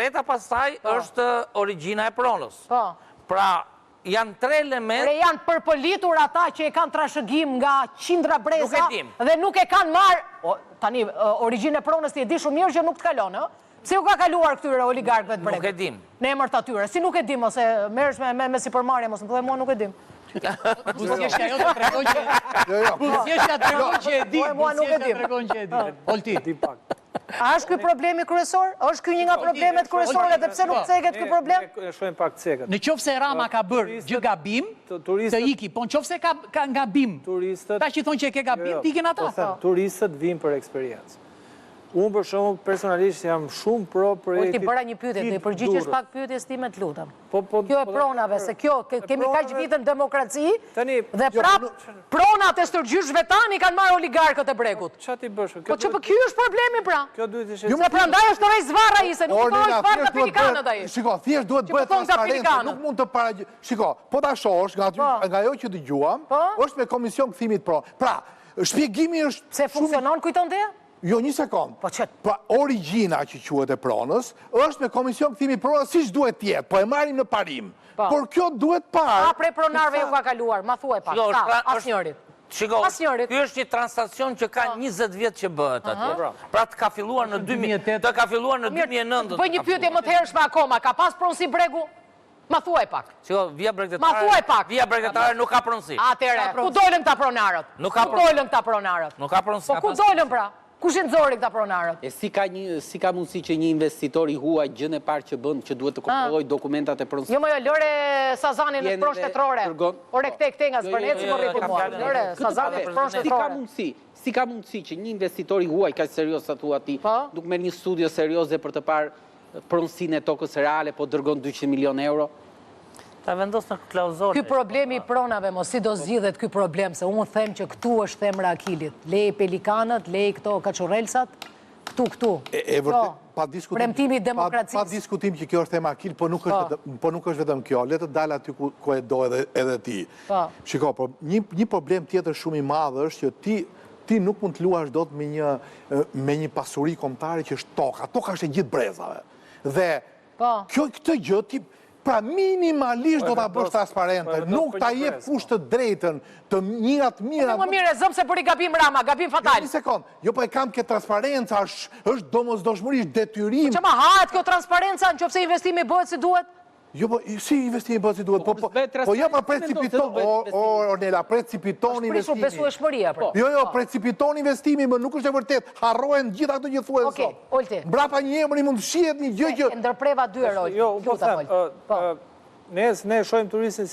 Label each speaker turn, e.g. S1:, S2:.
S1: Treta pastaj është origjina e pronës. Pra, janë 3 elementë...
S2: Pre janë përpolitur ata që e kanë trashëgim nga qindra breza dhe nuk e kanë marë... Tani, origjinë e pronës ti e di shumë mirë që nuk të kalonë, pse u ka kaluar këtyre oligarkëve të bregut?
S1: Nuk e dim.
S2: Në emër të atyre. Si nuk e dim, ose merresh me sipërmarrje, mos më thuaj mua nuk e dim.
S3: Buzjesha jo të tregon që... Buzjesha tregon që e di. Buzjesha tregon që e di. Olti.
S2: A është ky problemi kryesor? Është ky një nga problemet kryesore dhe pse nuk ceket ky problem?
S4: Ne shohim pak cekët.
S3: Në qoftë se Rama ka bërë gjë gabim, të iki, po në qoftë se ka gabim. Ta që thonë që e ke gabim, t'ikin ata.
S4: Turistët vinë për eksperiencë. Unë për shumë personalisht jam shumë pro projektit...
S2: Ti bëra një pyetje, të i përgjigjesh pak pyetjes time të lutem. Kjo e pronave, se kjo, kemi kaq vite në demokraci, dhe prap pronat e stërgjyshve tani kanë marrë oligarkët e bregut.
S4: Qa ti bësh?
S2: Po që për kjo është problemi pra?
S4: Kjo duhet ishte...
S2: Se prandaj është të rej zvarra i, se nuk të rej zvarra të pelikanët a i.
S5: Shiko, thjesht duhet bëhet transparente, nuk mund të paragjë... Shiko, po ta shosh, nga jo që dëgjuam, është me komision këthimit pro. Pra, shpjegimi është...
S2: Se funksionon kujton dhe?
S5: Jo, një sekund. Pa origjina që quhet e pronës, është me komision këthimi pronës si që duhet tjetë, po e marim në parim. Por kjo duhet parë...
S2: A prej pronarve ju ka kaluar, ma thuaj pak, asnjërit.
S1: Shiko, kjo është një transacion që ka 20 vjetë që bëhet atje. Pra të ka filluar në 2009.
S2: Bëj një pyetje më të hershme akoma, ka pas pronësi bregu? Ma thuaj pak.
S1: Shiko, via bregdetare nuk ka pronësi.
S2: Atere, ku dolën këta pronarët? Ku dolën këta pronarët?
S1: Nuk ka pronësi.
S2: Po ku dolën pra? Kush i nxori këta pronarët?
S6: E si ka mundësi që një investitor i huaj gjën e parë që bën, që duhet të kontrollojë dokumentat e pronësisë?
S2: Jo më jo, lëre Sazanin në pronë shtetërore. Ore këte nga zbërneci më rritë mua. Lëre Sazanin në pronë shtetërore.
S6: Si ka mundësi që një investitor i huaj, ka serios sa thua ti, nuk merr një studio serioze për të parë pronësinë e tokës reale, po dërgon 200 milion euro?
S1: Ta vendos në klauzore.
S2: Ky problemi i pronave, mos si do zgjidhet ky problem, se unë them që këtu është themra Akilit. Lej pelikanët, lej këto kaçurrelsat, këtu.
S5: E vërtet, pa diskutim.
S2: Premtimi i demokracisë.
S5: Pa diskutim që kjo është tema Akil, po nuk është vetëm kjo. Le të dalë aty ku e do edhe ti. Shiko, një problem tjetër shumë i madh është që ti nuk mund të luash dot me një pasuri kombëtare që është toka. Toka është e gjithë brezave. Dhe këtë gjë ti pra minimalisht do ta bësh transparente, nuk ta jep kush të drejtën të mirat.
S2: Më mirë, zëm se bëri gabim Rama, gabim fatal.
S5: Një sekond, jo po e kam këtë transparenca, është domosdoshmërisht detyrim.
S2: Që ma hahet kjo transparenca nëse investimi bëhet si duhet?
S5: Jo, po si investimi bëhet si duhet, po jo pa precipiton, Ornela, precipiton investimi.
S2: Është besueshmëria, pra.
S5: Jo, precipiton investimi, më nuk është e vërtet, harrohen gjitha këto që thuhet sot.
S2: Okej, Olti.
S5: Mbrapa një emri mund të shihet një gjë që...
S2: Ndërpreva 2 eroj.
S4: Jo, unë po them, ne shohim turistin